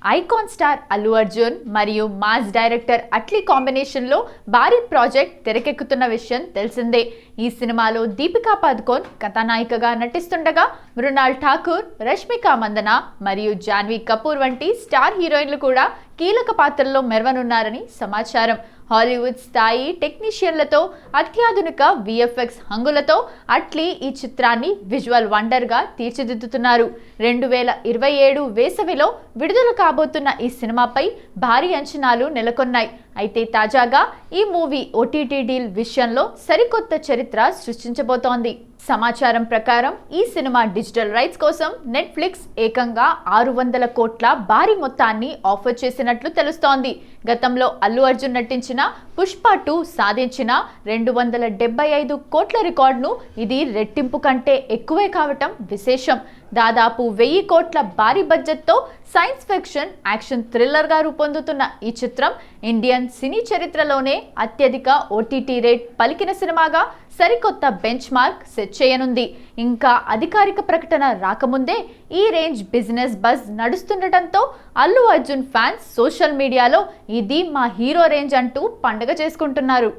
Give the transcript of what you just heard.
Icon star Allu Arjun మరియు mass director Atlee కాంబినేషన్లో భారీ ప్రాజెక్ట్ తెరకెక్కుతున్న విషయం తెలిసిందే. ఈ సినిమాలో దీపికా పదుకోన్ కథానాయికగా నటిస్తుండగా మృణాల్ ఠాకూర్, రష్మిక మందన మరియు జాన్వీ కపూర్ వంటి స్టార్ హీరోయిన్లు కూడా కీలక పాత్రల్లో మెరవనున్నారని సమాచారం. హాలీవుడ్ స్థాయి టెక్నీషియన్లతో అత్యాధునిక విఎఫ్ఎక్స్ హంగులతో అట్లీ ఈ చిత్రాన్ని విజువల్ వండర్గా తీర్చిదిద్దుతున్నారు. 2027 వేసవిలో విడుదల కాబోతున్న ఈ సినిమాపై భారీ అంచనాలు నెలకొన్నాయి. అయితే తాజాగా ఈ మూవీ ఓటీటీ డీల్ విషయంలో సరికొత్త చరిత్ర సృష్టించబోతోంది. సమాచారం ప్రకారం ఈ సినిమా డిజిటల్ రైట్స్ కోసం నెట్ఫ్లిక్స్ ఏకంగా 600 కోట్ల భారీ మొత్తాన్ని ఆఫర్ చేసినట్లు తెలుస్తోంది. గతంలో అల్లు అర్జున్ నటించిన పుష్ప 2 సాధించిన 275 కోట్ల రికార్డును ఇది రెట్టింపు కంటే ఎక్కువే కావటం విశేషం. దాదాపు 1000 కోట్ల భారీ బడ్జెట్తో సైన్స్ ఫిక్షన్ యాక్షన్ థ్రిల్లర్గా రూపొందుతున్న ఈ చిత్రం ఇండియన్ సినీ చరిత్రలోనే అత్యధిక ఓటీటీ రేట్ పలికిన సినిమాగా సరికొత్త బెంచ్ మార్క్ సెట్ చేయనుంది. ఇంకా అధికారిక ప్రకటన రాకముందే ఈ రేంజ్ బిజినెస్ బజ్ నడుస్తుండటంతో అల్లు అర్జున్ ఫ్యాన్స్ సోషల్ మీడియాలో ఇది మా హీరో రేంజ్ అంటూ పండగ చేసుకుంటున్నారు.